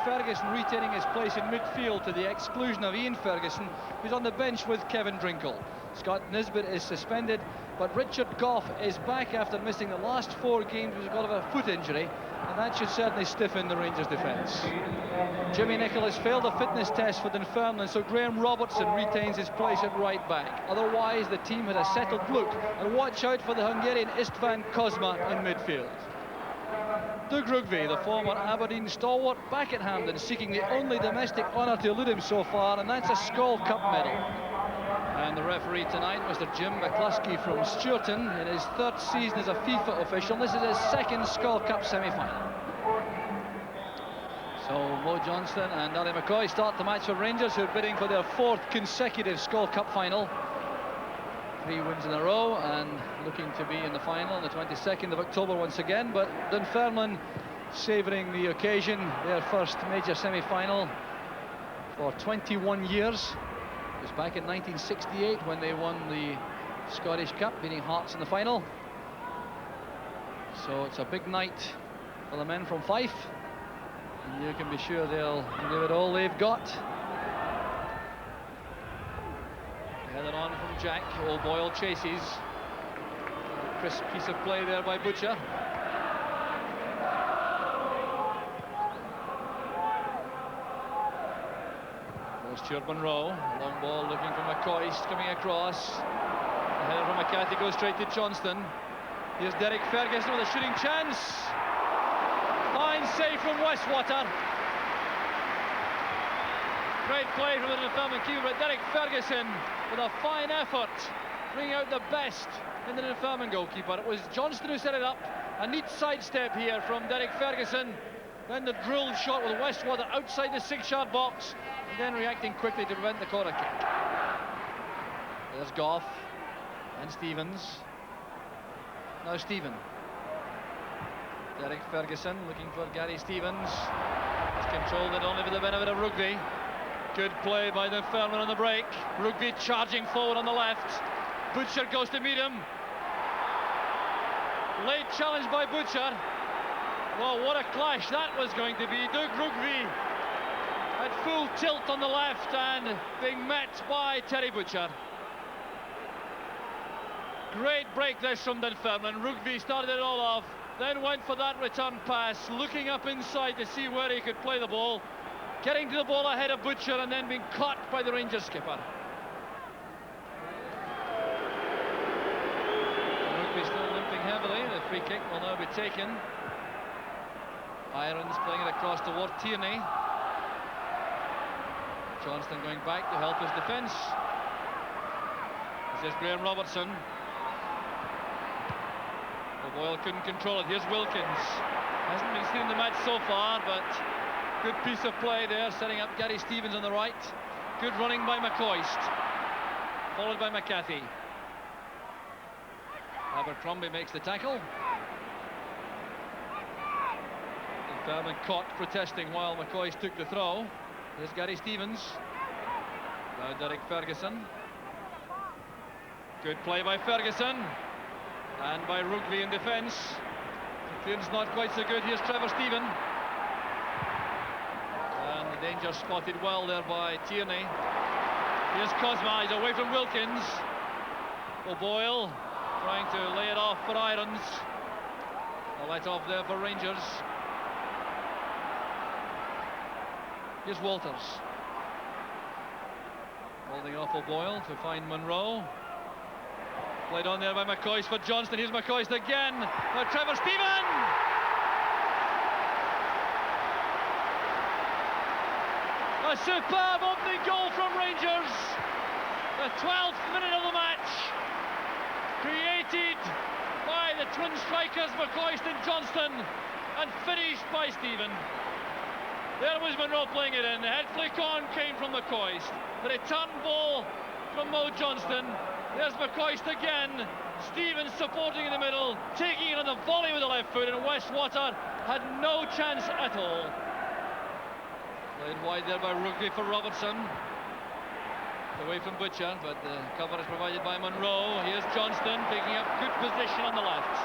Ferguson retaining his place in midfield to the exclusion of Ian Ferguson, who's on the bench with Kevin Drinkle. Scott Nisbet is suspended, but Richard Gough is back after missing the last 4 games because of a foot injury, and that should certainly stiffen the Rangers' defence. Jimmy Nicholas failed a fitness test for Dunfermline, so Graham Robertson retains his place at right back. Otherwise, the team had a settled look, and watch out for the Hungarian Istvan Kozma in midfield. Doug Rugby, the former Aberdeen stalwart, back at Hampden, seeking the only domestic honour to elude him so far, and that's a Skull Cup medal. And the referee tonight, Mr. Jim McCluskey from Stewarton, in his 3rd season as a FIFA official. This is his 2nd Skull Cup semi-final. So Mo Johnston and Ali McCoy start the match for Rangers, who are bidding for their 4th consecutive Skull Cup final. 3 wins in a row and looking to be in the final on the 22nd of October once again. But Dunfermline savouring the occasion, their first major semi-final for 21 years. It was back in 1968 when they won the Scottish Cup, beating Hearts in the final. So it's a big night for the men from Fife, and you can be sure they'll give it all they've got. Headed on from Jack. O'Boyle chases. A crisp piece of play there by Butcher. Stuart Monroe, long ball looking for McCoist, coming across. The header from McCarthy goes straight to Johnston. Here's Derek Ferguson with a shooting chance. Fine save from Westwater. Great play from the Dunfermline keeper, but Derek Ferguson with a fine effort, bringing out the best in the Dunfermline goalkeeper. It was Johnston who set it up. A neat sidestep here from Derek Ferguson. Then the drilled shot with Westwater outside the 6-yard box, and then reacting quickly to prevent the corner kick. There's Gough and Stevens. Now Stephen. Derek Ferguson looking for Gary Stevens. It's controlled and only for the benefit of Rugby. Good play by Dunfermline on the break. Rugby charging forward on the left. Butcher goes to meet him. Late challenge by Butcher. Well, what a clash that was going to be. Doug Rugby at full tilt on the left and being met by Terry Butcher. Great break this from Dunfermline. Rugby started it all off, then went for that return pass, looking up inside to see where he could play the ball, getting to the ball ahead of Butcher and then being caught by the Rangers skipper. Rugby still limping heavily. The free kick will now be taken. Irons playing it across toward Tierney. Johnston going back to help his defence. This is Graham Robertson. O'Boyle couldn't control it. Here's Wilkins. Hasn't been seen in the match so far, but good piece of play there, setting up Gary Stevens on the right. Good running by McCoist, followed by McCarthy. Abercrombie makes the tackle. Dunfermline caught protesting while McCoist took the throw. Here's Gary Stevens. Now Derek Ferguson. Good play by Ferguson. And by Rugby in defence. Clearance not quite so good. Here's Trevor Stephen. And the danger spotted well there by Tierney. Here's Kozma. He's away from Wilkins. O'Boyle trying to lay it off for Irons. A let off there for Rangers. Here's Walters. Holding off O'Boyle to find Monroe. Played on there by McCoist for Johnston. Here's McCoist again. Now Trevor Stephen! A superb opening goal from Rangers. The 12th minute of the match. Created by the twin strikers McCoist and Johnston and finished by Stephen. There was Monroe playing it in. The head flick on came from McCoist. The return ball from Mo Johnston. There's McCoist again. Stevens supporting in the middle, taking it on the volley with the left foot, and Westwater had no chance at all. Played wide there by Rugby for Robertson. Away from Butcher, but the cover is provided by Monroe. Here's Johnston picking up good position on the left.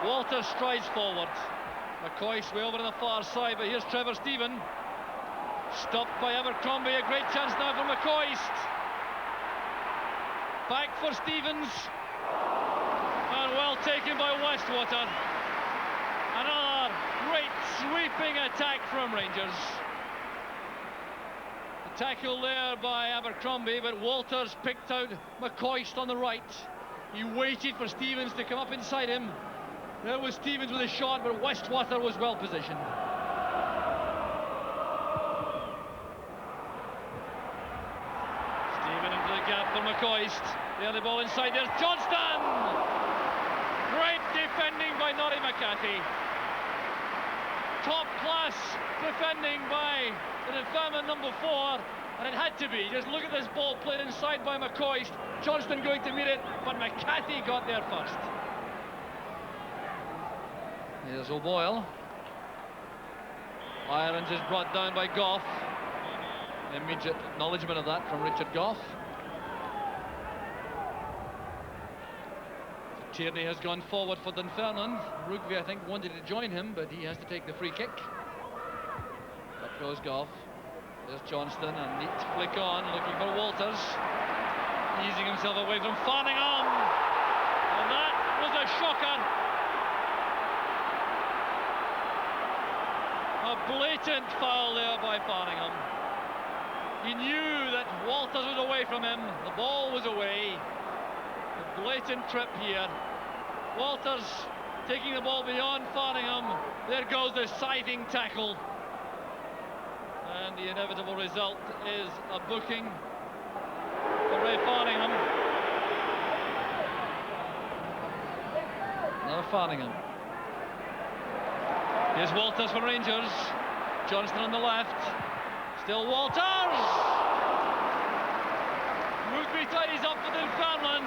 Walter strides forward. McCoist way over on the far side, but here's Trevor Stephen. Stopped by Abercrombie, a great chance now for McCoist. Back for Stevens. And well taken by Westwater. Another great sweeping attack from Rangers. The tackle there by Abercrombie, but Walters picked out McCoist on the right. He waited for Stevens to come up inside him. There was Stevens with a shot, but Westwater was well positioned. Stephen into the gap for McCoist. The other ball inside, there's Johnston! Great defending by Norrie McCarthy. Top class defending by the Dunfermline number 4, and it had to be. Just look at this ball played inside by McCoist. Johnston going to meet it, but McCarthy got there first. Here's O'Boyle. Irons is brought down by Goff. Immediate acknowledgement of that from Richard Goff. Tierney has gone forward for Dunfermline. Rugby, I think, wanted to join him, but he has to take the free kick. Up goes Goff. There's Johnston, a neat flick on, looking for Walters. Easing himself away from Farningham. And that was a shocker. A blatant foul there by Farningham. He knew that Walters was away from him. The ball was away. A blatant trip here. Walters taking the ball beyond Farningham. There goes the scything tackle. And the inevitable result is a booking for Ray Farningham. Now Farningham. Here's Walters for Rangers. Johnston on the left. Still Walters! Rugby tidies up for Dunfermline.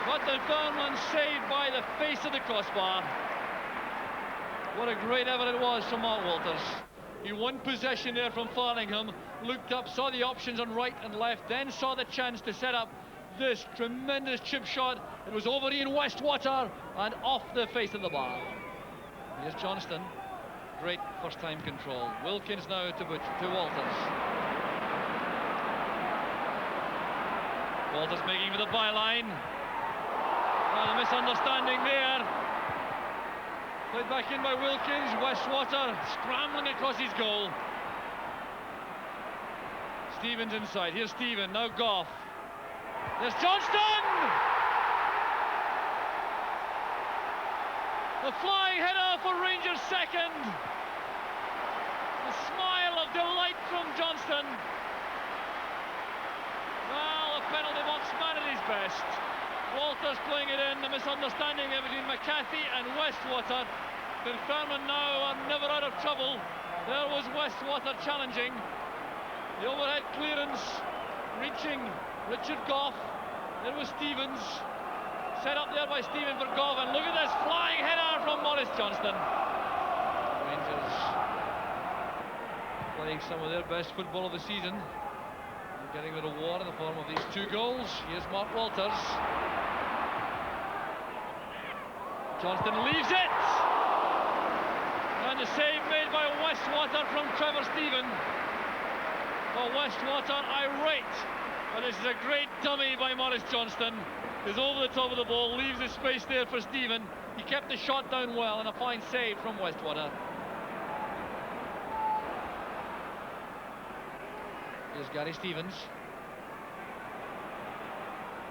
But Dunfermline saved by the face of the crossbar. What a great effort it was from Mark Walters. He won possession there from Farningham, looked up, saw the options on right and left, then saw the chance to set up this tremendous chip shot. It was over Ian Westwater and off the face of the bar. Here's Johnston. Great first-time control. Wilkins now to Walters. Walters making for the byline. Well, a misunderstanding there. Played back in by Wilkins. Westwater scrambling across his goal. Stevens inside. Here's Stephen. Now Goff. There's Johnston! The flying header for Rangers' second. The smile of delight from Johnston. Well, a penalty box man at his best. Walters playing it in. The misunderstanding there between McCarthy and Westwater. Dunfermline now are never out of trouble. There was Westwater challenging. The overhead clearance reaching Richard Goff. There was Stevens. Set up there by Stephen for Goff, and look at this flying header from Maurice Johnston. Rangers playing some of their best football of the season. They're getting a reward in the form of these 2 goals. Here's Mark Walters. Johnston leaves it. And the save made by Westwater from Trevor Stephen. Well, Westwater irate. But this is a great dummy by Maurice Johnston. Is over the top of the ball, leaves the space there for Stephen. He kept the shot down well, and a fine save from Westwater. Here's Gary Stevens.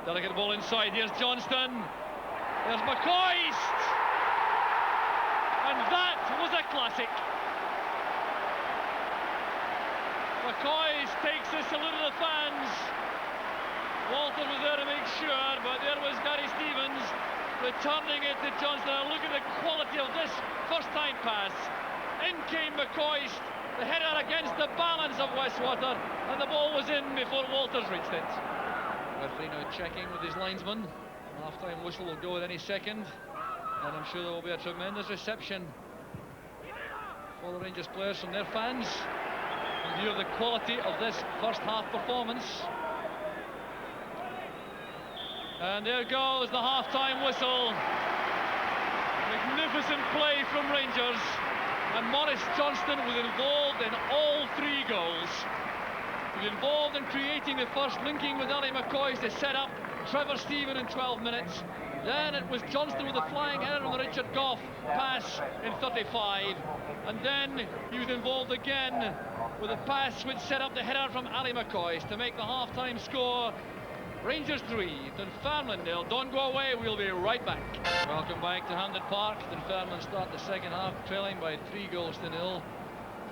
Delicate ball inside. Here's Johnston. There's McCoist. And that was a classic. McCoist takes this salute of the fans. Walter was there to make sure, but there was Gary Stevens returning it to Johnston. And look at the quality of this first-time pass. In came McCoist, the header against the balance of Westwater, and the ball was in before Walters reached it. Referee now checking with his linesman. Half-time whistle will go at any second, and I'm sure there will be a tremendous reception for the Rangers players from their fans in view of the quality of this first-half performance. And there goes the half-time whistle. Magnificent magnificent play from Rangers, and Maurice Johnston was involved in all 3 goals. He was involved in creating the first, linking with Ali McCoy to set up Trevor Stephen in 12 minutes. Then it was Johnston with a flying error on the Richard Gough pass in 35. And then he was involved again with a pass which set up the header from Ali McCoy to make the half-time score. Rangers 3, Dunfermline 0. Don't go away, we'll be right back. Welcome back to Hampden Park. Dunfermline start the second half trailing by 3 goals to 0.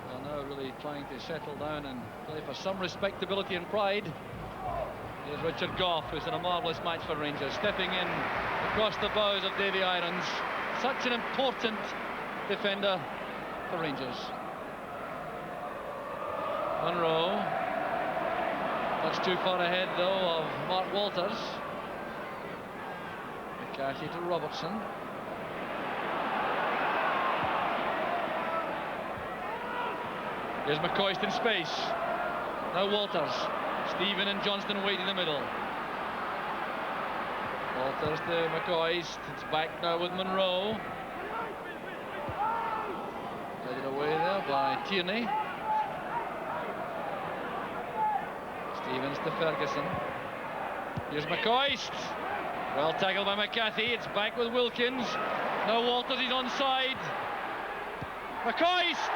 They're now really trying to settle down and play for some respectability and pride. Here's Richard Gough, who's in a marvellous match for Rangers, stepping in across the bows of Davy Irons. Such an important defender for Rangers. Monroe. Much too far ahead, though, of Mark Walters. McCarthy to Robertson. Here's McCoist in space. Now Walters. Stephen and Johnston wait in the middle. Walters to McCoist. It's back now with Monroe. Headed away there by Tierney. Stevens to Ferguson. Here's McCoist. Well tackled by McCarthy. It's back with Wilkins. Now Walters is onside. McCoist!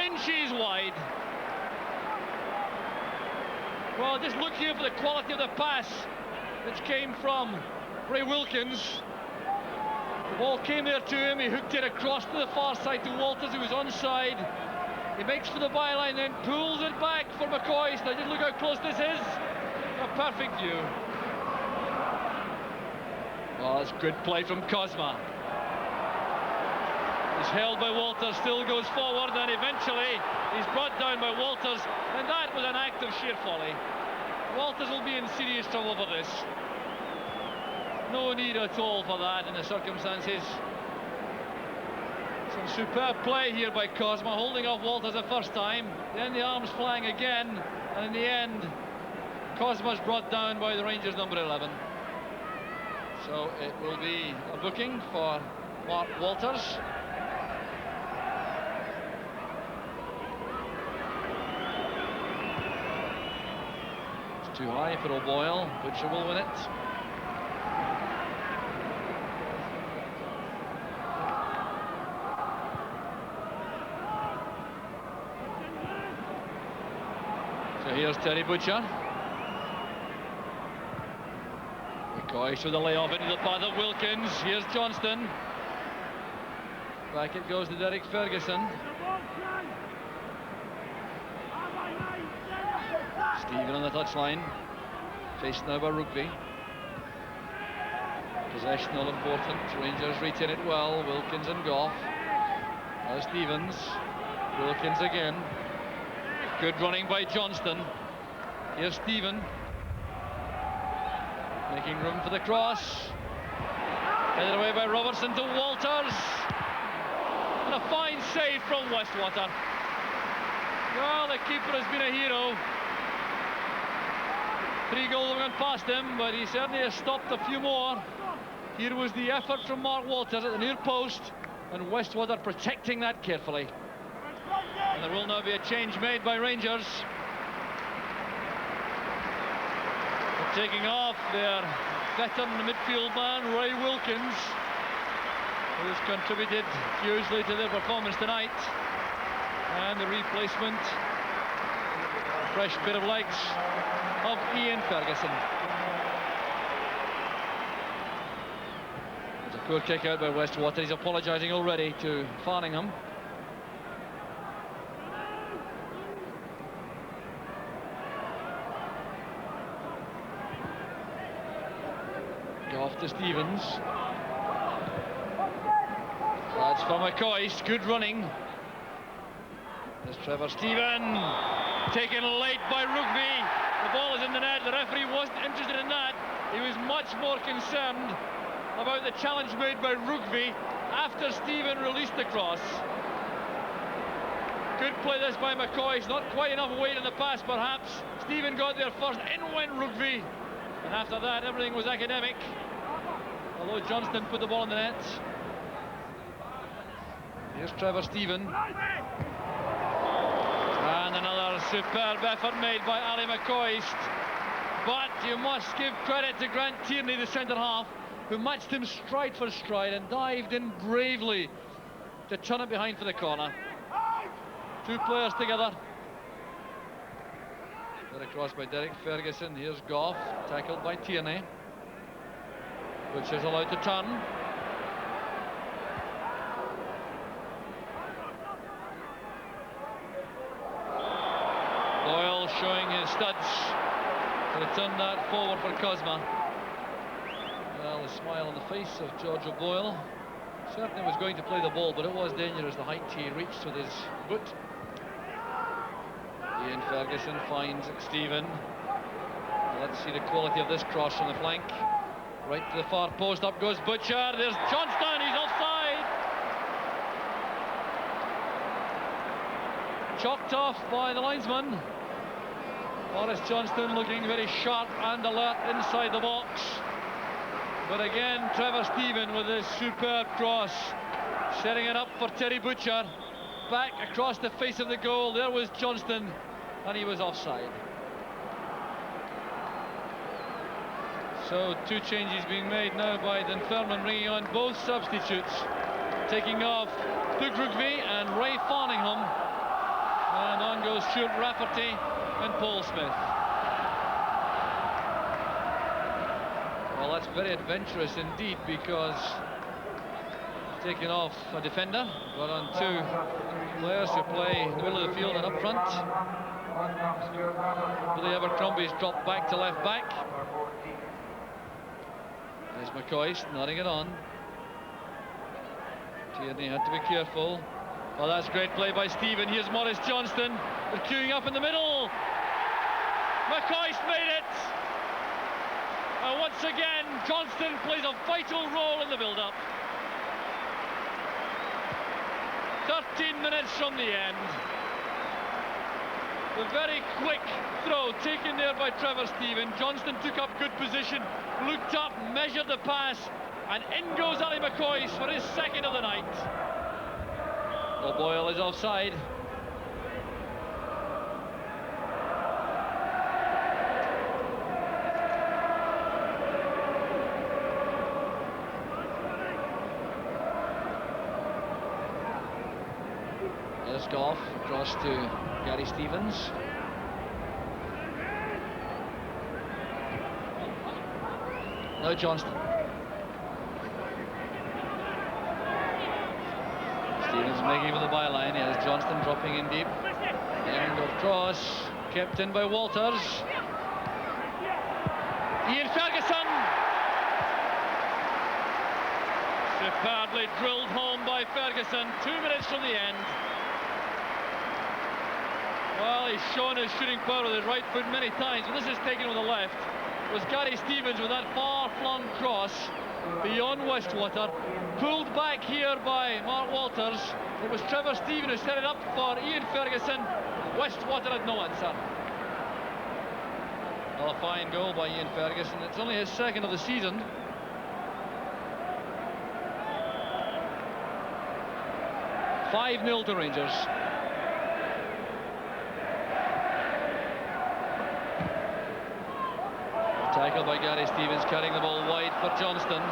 Inches wide. Well, just look here for the quality of the pass which came from Ray Wilkins. The ball came there to him. He hooked it across to the far side to Walters, who was onside. He makes for the byline, then pulls it back for McCoy. Now just look how close this is. A perfect view. Well, that's good play from Cosma. He's held by Walters, still goes forward, and eventually he's brought down by Walters, and that was an act of sheer folly. Walters will be in serious trouble for this. No need at all for that in the circumstances. Some superb play here by Cosma, holding off Walters the first time, then the arms flying again, and in the end, Cosma's brought down by the Rangers number 11. So it will be a booking for Mark Walters. It's too high for O'Boyle, Butcher will win it. So here's Terry Butcher. McCoy with the layoff into the path of Wilkins. Here's Johnston. Back it goes to Derek Ferguson. Stephen on the touchline. Faced now by Rugby. Possession all important. Rangers retain it well. Wilkins and Gough. Now Stevens. Wilkins again. Good running by Johnston. Here's Stephen. Making room for the cross. Headed away by Robertson to Walters. And a fine save from Westwater. Well, the keeper has been a hero. 3 goals have gone past him, but he certainly has stopped a few more. Here was the effort from Mark Walters at the near post, and Westwater protecting that carefully. And there will now be a change made by Rangers. They're taking off their veteran midfield man, Ray Wilkins, who has contributed hugely to their performance tonight. And the replacement, a fresh bit of legs of Ian Ferguson. There's a poor kick out by Westwater. He's apologising already to Farningham. Off to Stevens. That's for McCoist. Good running. There's Trevor Stephen. Taken late by Rugby. The ball is in the net. The referee wasn't interested in that. He was much more concerned about the challenge made by Rugby after Stephen released the cross. Good play this by McCoist. Not quite enough weight in the pass, perhaps. Stephen got there first. In went Rugby. And after that, everything was academic. although Johnston put the ball in the net. Here's Trevor Stephen. And another superb effort made by Ali McCoist. But you must give credit to Grant Tierney, the centre-half, who matched him stride for stride and dived in bravely to turn it behind for the corner. Two players together. Put across by Derek Ferguson. Here's Goff, tackled by Tierney, which is allowed to turn. Boyle showing his studs to return that forward for Cosma. Well, the smile on the face of George O'Boyle. Certainly was going to play the ball, but it was dangerous, the height he reached with his boot. Ian Ferguson finds Stephen. Let's see the quality of this cross from the flank. Right to the far post, up goes Butcher. There's Johnston, he's offside. Chalked off by the linesman. Maurice Johnston looking very sharp and alert inside the box. But again, Trevor Stephen with his superb cross, setting it up for Terry Butcher. Back across the face of the goal, there was Johnston, and he was offside. So two changes being made now by Dunfermline, bringing on both substitutes. Taking off Doug Rugby and Ray Farningham. And on goes Stuart Rafferty and Paul Smith. Well, that's very adventurous indeed, because taking off a defender, got on two players who play in the middle of the field and up front. Billy Abercrombie's dropped back to left back. There's McCoist nodding it on. Tierney had to be careful. Well, that's great play by Stephen. Here's Maurice Johnston. They're queuing up in the middle. McCoist made it. And once again, Johnston plays a vital role in the build-up. 13 minutes from the end. The very quick throw taken there by Trevor Stephen. Johnston took up good position, looked up, measured the pass, and in goes Ali McCoist for his second of the night. O'Boyle is offside. There's Goff across to Gary Stevens. Now Johnston. Stevens making for the byline. He has Johnston dropping in deep. The angle cross kept in by Walters. Ian Ferguson. Superbly drilled home by Ferguson. 2 minutes from the end. Well, he's shown his shooting power with his right foot many times, but this is taken with the left. It was Gary Stevens with that far-flung cross beyond Westwater, pulled back here by Mark Walters. It was Trevor Stephen who set it up for Ian Ferguson. Westwater had no answer. Well, a fine goal by Ian Ferguson. It's only his second of the season. $5-0 to Rangers. Tackled by Gary Stevens, carrying the ball wide for Johnston.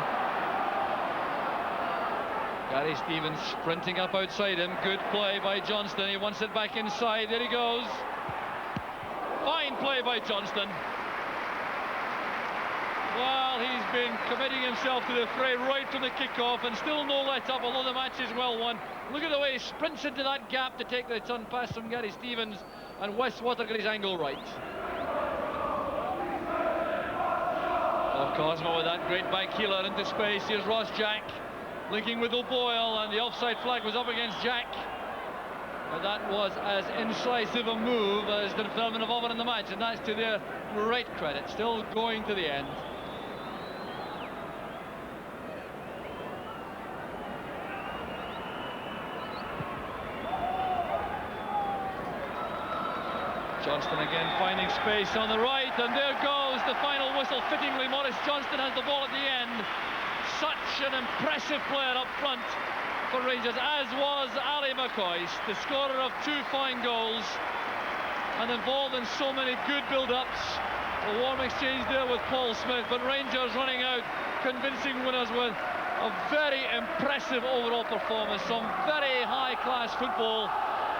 Gary Stevens sprinting up outside him. Good play by Johnston. He wants it back inside. There he goes. Fine play by Johnston. Well, he's been committing himself to the fray right from the kickoff, and still no let up, although the match is well won. Look at the way he sprints into that gap to take the return pass from Gary Stevens, and Westwater got his angle right. Oh, Cosmo with that great back heeler into space. Here's Ross Jack linking with O'Boyle, and the offside flag was up against Jack. But that was as incisive a move as Dunfermline have offered in the match, and that's to their great credit. Still going to the end. Johnston again finding space on the right, and there goes the final whistle. Fittingly, Maurice Johnston has the ball at the end. such an impressive player up front for Rangers, as was Ali McCoist, the scorer of 2 fine goals and involved in so many good build-ups. A warm exchange there with Paul Smith, but Rangers running out convincing winners with a very impressive overall performance, some very high-class football,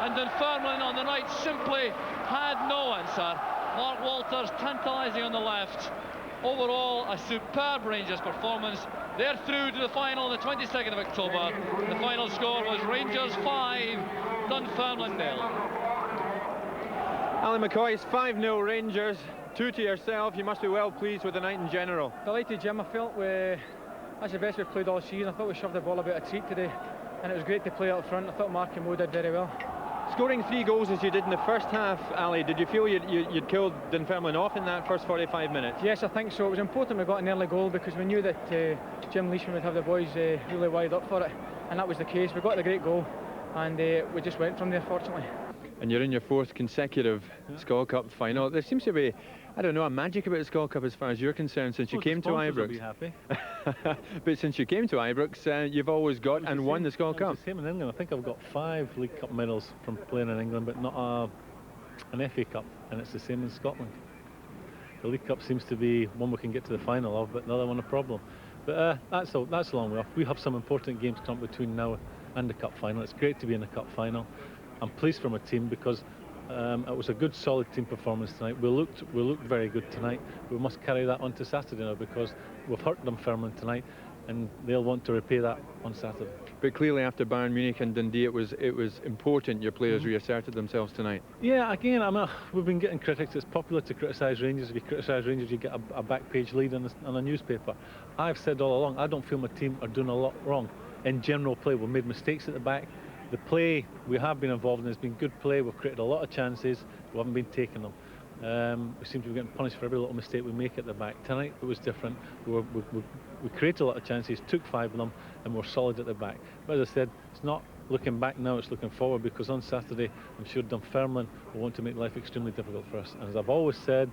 and Dunfermline on the night simply had no answer. Mark Walters tantalising on the left. Overall, a superb Rangers performance. They're through to the final on the 22nd of October. The final score was Rangers 5, Dunfermline 0. Ali McCoist, 5-0 Rangers, 2 to yourself. You must be well pleased with the night in general. Delighted, Jim. I felt that's the best we've played all season. I thought we shoved the ball about a treat today, and it was great to play up front. I thought Mark and Mo did very well. Scoring 3 goals as you did in the first half, Ali, did you feel you'd killed Dunfermline off in that first 45 minutes? Yes, I think so. It was important we got an early goal because we knew that Jim Leishman would have the boys really wired up for it, and that was the case. We got the great goal, and we just went from there, fortunately. And you're in your 4th consecutive Scotland Cup final. There seems to be, I don't know, a magic about the Scotland Cup as far as you're concerned since you came to Ibrox. Will be happy. But since you came to Ibrox, you've always got and won the Scotland Cup. It's the same in England. I think I've got 5 League Cup medals from playing in England, but not an FA Cup, and it's the same in Scotland. The League Cup seems to be one we can get to the final of, but the other one a problem. But that's a long way off. We have some important games come between now and the Cup final. It's great to be in the Cup final. I'm pleased for my team because it was a good, solid team performance tonight. We looked very good tonight. We must carry that on to Saturday now because we've hurt Dunfermline tonight, and they'll want to repay that on Saturday. But clearly, after Bayern Munich and Dundee, it was important your players reasserted themselves tonight. Yeah, again, we've been getting critics. It's popular to criticise Rangers. If you criticise Rangers, you get a back page lead on a newspaper. I've said all along, I don't feel my team are doing a lot wrong. In general play, we've made mistakes at the back. The play we have been involved in has been good play. We've created a lot of chances. We haven't been taking them. We seem to be getting punished for every little mistake we make at the back. Tonight it was different. We created a lot of chances, took 5 of them, and we're solid at the back. But as I said, it's not looking back now, it's looking forward, because on Saturday I'm sure Dunfermline will want to make life extremely difficult for us. And as I've always said,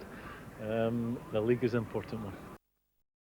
the league is an important one.